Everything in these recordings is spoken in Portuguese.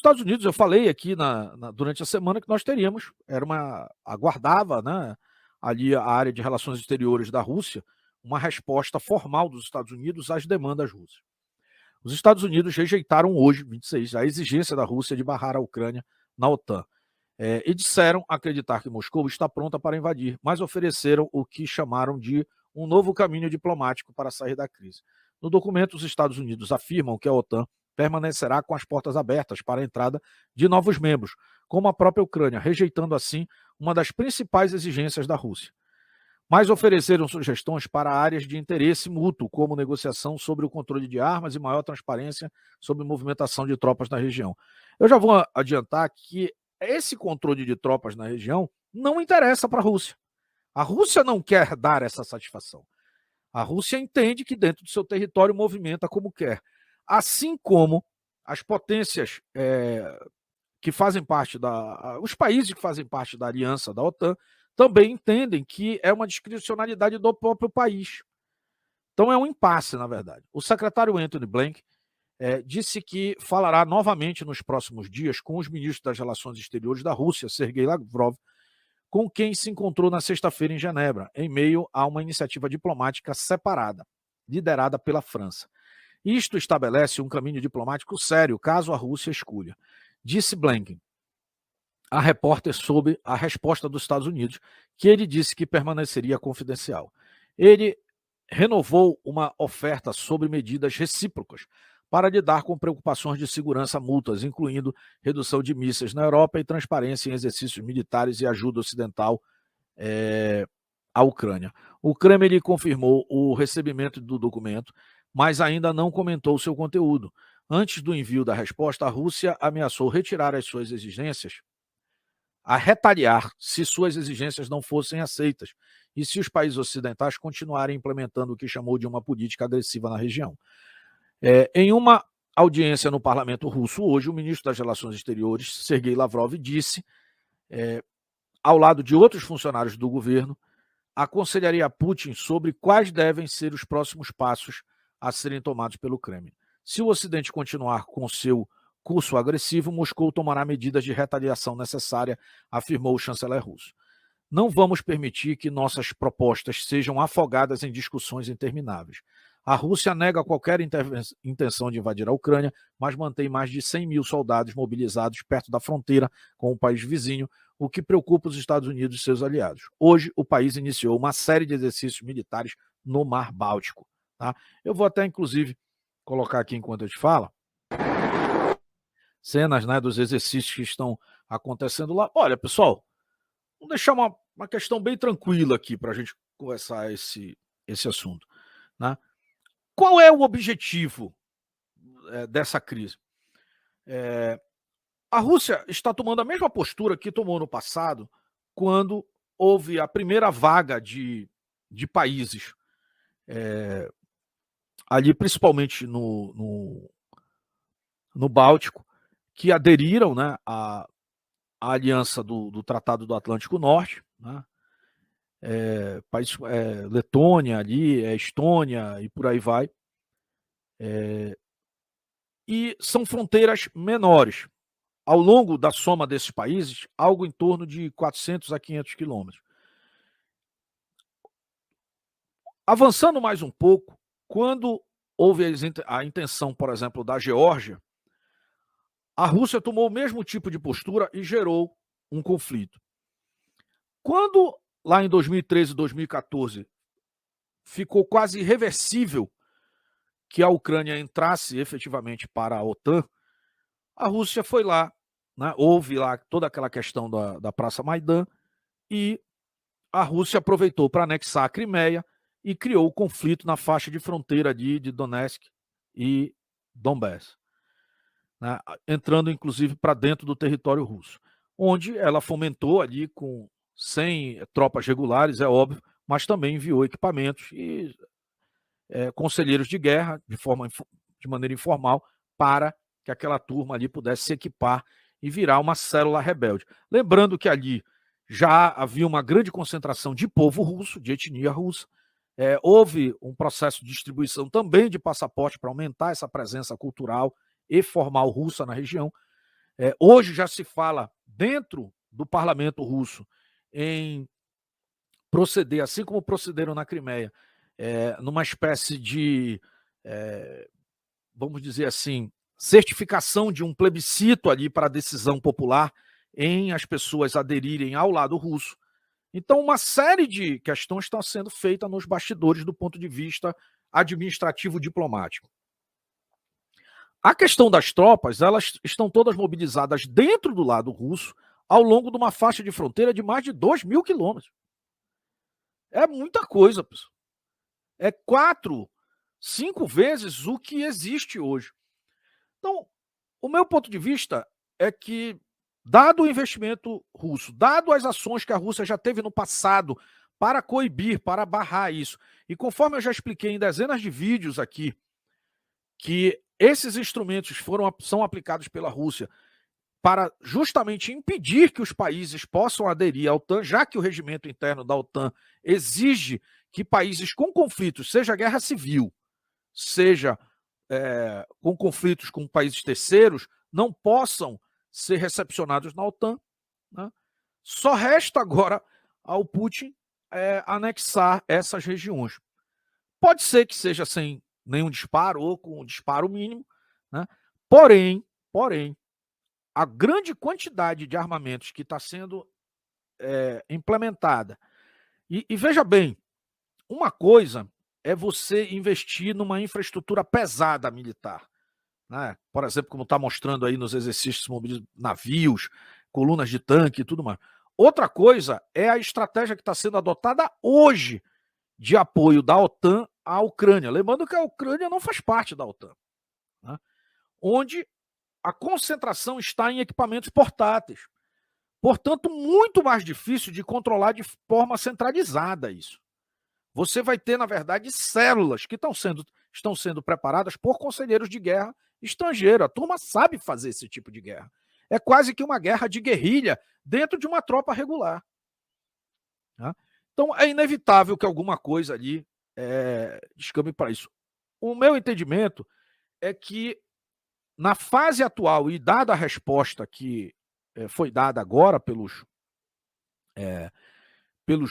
Estados Unidos, eu falei aqui durante a semana que nós teríamos, aguardava, né, ali a área de relações exteriores da Rússia, uma resposta formal dos Estados Unidos às demandas russas. Os Estados Unidos rejeitaram hoje, 26, a exigência da Rússia de barrar a Ucrânia na OTAN. E disseram acreditar que Moscou está pronta para invadir, mas ofereceram o que chamaram de um novo caminho diplomático para sair da crise. No documento, os Estados Unidos afirmam que a OTAN permanecerá com as portas abertas para a entrada de novos membros, como a própria Ucrânia, rejeitando assim uma das principais exigências da Rússia. Mas ofereceram sugestões para áreas de interesse mútuo, como negociação sobre o controle de armas e maior transparência sobre movimentação de tropas na região. Eu já vou adiantar que esse controle de tropas na região não interessa para a Rússia. A Rússia não quer dar essa satisfação. A Rússia entende que dentro do seu território movimenta como quer. Assim como as potências que fazem parte os países que fazem parte da aliança da OTAN também entendem que é uma discricionalidade do próprio país. Então é um impasse, na verdade. O secretário Antony Blinken disse que falará novamente nos próximos dias com os ministros das Relações Exteriores da Rússia, Sergei Lavrov, com quem se encontrou na sexta-feira em Genebra, em meio a uma iniciativa diplomática separada, liderada pela França. Isto estabelece um caminho diplomático sério, caso a Rússia escolha. Disse Blinken a repórter sobre a resposta dos Estados Unidos, que ele disse que permaneceria confidencial. Ele renovou uma oferta sobre medidas recíprocas para lidar com preocupações de segurança mútuas, incluindo redução de mísseis na Europa e transparência em exercícios militares e ajuda ocidental à Ucrânia. O Kremlin confirmou o recebimento do documento, mas ainda não comentou seu conteúdo. Antes do envio da resposta, a Rússia ameaçou retirar as suas exigências, a retaliar se suas exigências não fossem aceitas e se os países ocidentais continuarem implementando o que chamou de uma política agressiva na região. Em uma audiência no parlamento russo hoje, o ministro das Relações Exteriores, Sergei Lavrov, disse, ao lado de outros funcionários do governo, aconselharia a Putin sobre quais devem ser os próximos passos a serem tomados pelo Kremlin. Se o Ocidente continuar com seu curso agressivo, Moscou tomará medidas de retaliação necessária, afirmou o chanceler russo. Não vamos permitir que nossas propostas sejam afogadas em discussões intermináveis. A Rússia nega qualquer intenção de invadir a Ucrânia, mas mantém mais de 100 mil soldados mobilizados perto da fronteira com o país vizinho, o que preocupa os Estados Unidos e seus aliados. Hoje, o país iniciou uma série de exercícios militares no Mar Báltico. Tá? Eu vou até, inclusive, colocar aqui enquanto eu te falo, cenas, né, dos exercícios que estão acontecendo lá. Olha, pessoal, vamos deixar uma questão bem tranquila aqui para a gente conversar esse assunto. Né? Qual é o objetivo dessa crise? A Rússia está tomando a mesma postura que tomou no passado, quando houve a primeira vaga de países, ali principalmente no Báltico, que aderiram, né, à aliança do Tratado do Atlântico Norte, né? Letônia ali, Estônia e por aí vai. E são fronteiras menores. Ao longo da soma desses países, algo em torno de 400 a 500 quilômetros. Avançando mais um pouco, quando houve a intenção, por exemplo, da Geórgia, a Rússia tomou o mesmo tipo de postura e gerou um conflito. Quando, lá em 2013 e 2014, ficou quase irreversível que a Ucrânia entrasse efetivamente para a OTAN, a Rússia foi lá, né, houve lá toda aquela questão da Praça Maidan, e a Rússia aproveitou para anexar a Crimeia e criou o conflito na faixa de fronteira de Donetsk e Donbass, né, entrando inclusive para dentro do território russo, onde ela fomentou ali com 100 tropas regulares, é óbvio, mas também enviou equipamentos e conselheiros de guerra de maneira informal para que aquela turma ali pudesse se equipar e virar uma célula rebelde. Lembrando que ali já havia uma grande concentração de povo russo, de etnia russa. Houve um processo de distribuição também de passaporte para aumentar essa presença cultural e formal russa na região. Hoje já se fala dentro do parlamento russo em proceder, assim como procederam na Crimeia, numa espécie de, vamos dizer assim, certificação de um plebiscito ali para a decisão popular em as pessoas aderirem ao lado russo. Então, uma série de questões estão sendo feitas nos bastidores do ponto de vista administrativo diplomático. A questão das tropas, elas estão todas mobilizadas dentro do lado russo, ao longo de uma faixa de fronteira de mais de 2.000 quilômetros. É muita coisa, pessoal. É 4, 5 vezes o que existe hoje. Então, o meu ponto de vista é que, dado o investimento russo, dado as ações que a Rússia já teve no passado para coibir, para barrar isso, e conforme eu já expliquei em dezenas de vídeos aqui, que esses instrumentos são aplicados pela Rússia para justamente impedir que os países possam aderir à OTAN, já que o regimento interno da OTAN exige que países com conflitos, seja guerra civil, seja com conflitos com países terceiros, não possam ser recepcionados na OTAN. Né? Só resta agora ao Putin anexar essas regiões. Pode ser que seja sem nenhum disparo ou com um disparo mínimo, né? Porém, a grande quantidade de armamentos que está sendo implementada, e veja bem, uma coisa é você investir numa infraestrutura pesada militar, né? Por exemplo, como está mostrando aí nos exercícios navios, colunas de tanque e tudo mais. Outra coisa é a estratégia que está sendo adotada hoje de apoio da OTAN à Ucrânia. Lembrando que a Ucrânia não faz parte da OTAN, né? Onde a concentração está em equipamentos portáteis. Portanto, muito mais difícil de controlar de forma centralizada isso. Você vai ter, na verdade, células que estão sendo preparadas por conselheiros de guerra estrangeiros. A turma sabe fazer esse tipo de guerra. É quase que uma guerra de guerrilha dentro de uma tropa regular. Né? Então, é inevitável que alguma coisa ali descambe para isso. O meu entendimento é que, na fase atual, e dada a resposta que foi dada agora pelos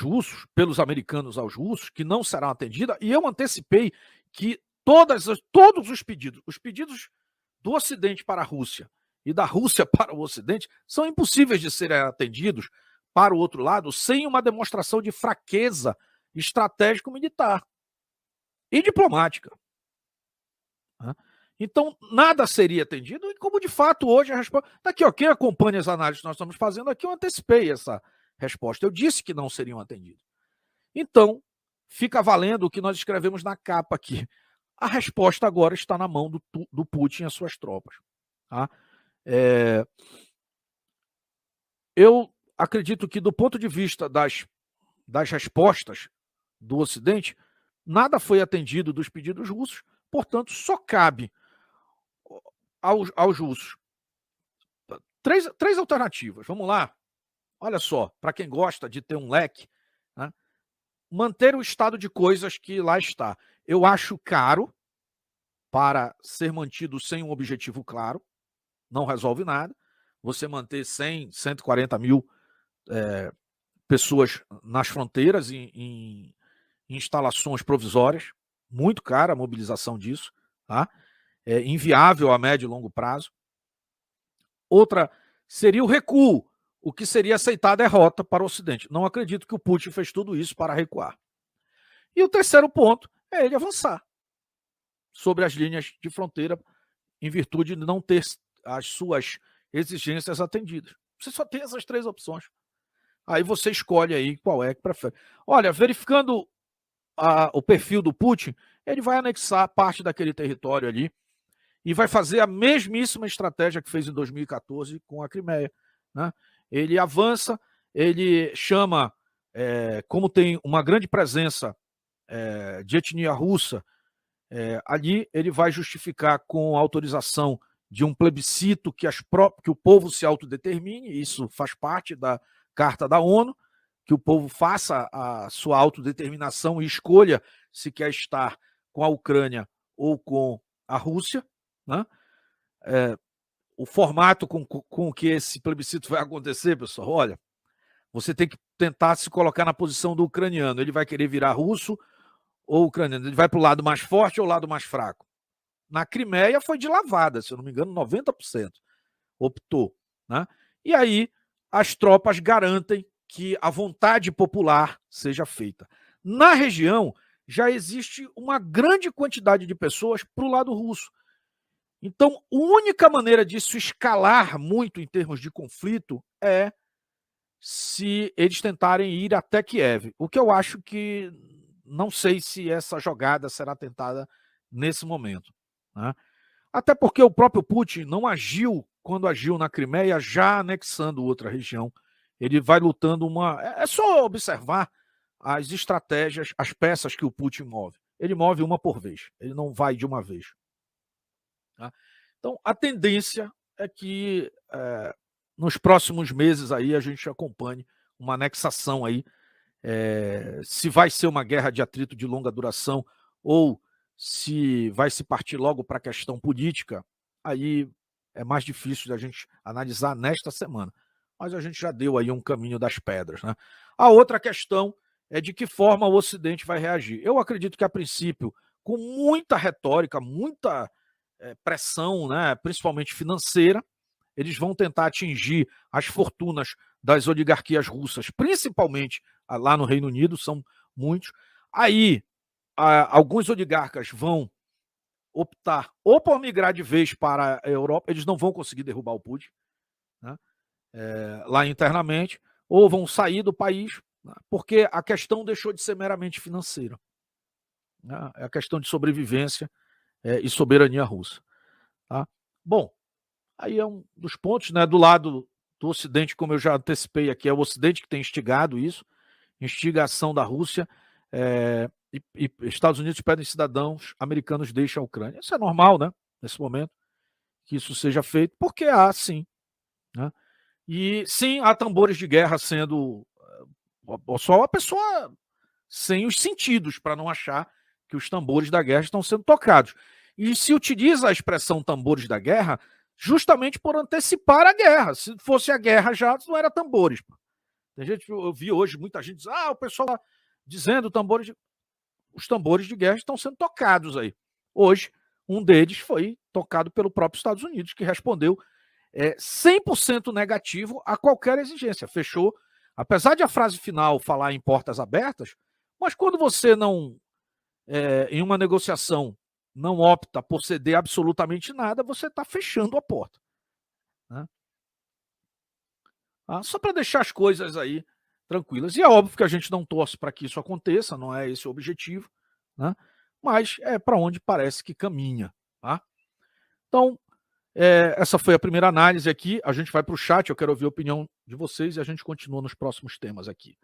russos, pelos americanos aos russos, que não serão atendidas, e eu antecipei que todos os pedidos do Ocidente para a Rússia e da Rússia para o Ocidente são impossíveis de serem atendidos para o outro lado sem uma demonstração de fraqueza estratégico-militar e diplomática. Então, nada seria atendido, e como de fato hoje a resposta... Daqui, quem acompanha as análises que nós estamos fazendo aqui, eu antecipei essa resposta. Eu disse que não seriam atendidos. Então, fica valendo o que nós escrevemos na capa aqui. A resposta agora está na mão do Putin e as suas tropas. Tá? Eu acredito que, do ponto de vista das respostas do Ocidente, nada foi atendido dos pedidos russos, portanto, só cabe aos russos três alternativas. Vamos lá. Olha só, para quem gosta de ter um leque, né? Manter o estado de coisas que lá está. Eu acho caro para ser mantido sem um objetivo claro, não resolve nada. Você manter 100, 140 mil pessoas nas fronteiras em instalações provisórias, muito cara a mobilização disso, tá? É inviável a médio e longo prazo. Outra seria o recuo, o que seria aceitar a derrota para o Ocidente. Não acredito que o Putin fez tudo isso para recuar. E o terceiro ponto é ele avançar sobre as linhas de fronteira em virtude de não ter as suas exigências atendidas. Você só tem essas três opções. Aí você escolhe aí qual é que prefere. Olha, verificando o perfil do Putin, ele vai anexar parte daquele território ali e vai fazer a mesmíssima estratégia que fez em 2014 com a Crimeia. Né? Ele avança, ele chama, como tem uma grande presença de etnia russa, ali ele vai justificar com a autorização de um plebiscito que o povo se autodetermine, isso faz parte da Carta da ONU, que o povo faça a sua autodeterminação e escolha se quer estar com a Ucrânia ou com a Rússia. Né? o formato com que esse plebiscito vai acontecer, pessoal, olha, você tem que tentar se colocar na posição do ucraniano. Ele vai querer virar russo ou ucraniano? Ele vai para o lado mais forte ou o lado mais fraco? Na Crimeia foi de lavada, se eu não me engano, 90% optou. Né? E aí as tropas garantem que a vontade popular seja feita. Na região, já existe uma grande quantidade de pessoas para o lado russo. Então, a única maneira disso escalar muito em termos de conflito é se eles tentarem ir até Kiev. O que eu acho que não sei se essa jogada será tentada nesse momento. Né? Até porque o próprio Putin não agiu quando agiu na Crimeia, já anexando outra região. Ele vai lutando uma. É só observar as estratégias, as peças que o Putin move. Ele move uma por vez, ele não vai de uma vez. Tá? Então, a tendência é que nos próximos meses aí a gente acompanhe uma anexação aí, se vai ser uma guerra de atrito de longa duração ou se vai se partir logo para a questão política, aí é mais difícil da gente analisar nesta semana. Mas a gente já deu aí um caminho das pedras. Né? A outra questão é de que forma o Ocidente vai reagir. Eu acredito que, a princípio, com muita retórica, muita pressão, né, principalmente financeira, eles vão tentar atingir as fortunas das oligarquias russas, principalmente lá no Reino Unido, são muitos. Aí, alguns oligarcas vão optar ou por migrar de vez para a Europa, eles não vão conseguir derrubar o Putin, né, lá internamente, ou vão sair do país, né, porque a questão deixou de ser meramente financeira. Né, é a questão de sobrevivência e soberania russa. Tá? Bom, aí é um dos pontos, né, do lado do Ocidente, como eu já antecipei aqui, é o Ocidente que tem instigado isso, instigação da Rússia, e Estados Unidos pedem cidadãos americanos deixem a Ucrânia. Isso é normal, né, nesse momento, que isso seja feito, porque há, sim. Né? E, sim, há tambores de guerra sendo... Só a pessoa sem os sentidos para não achar que os tambores da guerra estão sendo tocados. E se utiliza a expressão tambores da guerra justamente por antecipar a guerra. Se fosse a guerra já, não era tambores. Tem gente, eu vi hoje muita gente diz, o pessoal tá dizendo os tambores de guerra estão sendo tocados aí. Hoje, um deles foi tocado pelo próprio Estados Unidos, que respondeu 100% negativo a qualquer exigência. Fechou. Apesar de a frase final falar em portas abertas, mas quando você não, em uma negociação, não opta por ceder absolutamente nada, você está fechando a porta. Né? Só para deixar as coisas aí tranquilas. E é óbvio que a gente não torce para que isso aconteça, não é esse o objetivo, né? Mas é para onde parece que caminha. Tá? Então, essa foi a primeira análise aqui. A gente vai para o chat, eu quero ouvir a opinião de vocês e a gente continua nos próximos temas aqui.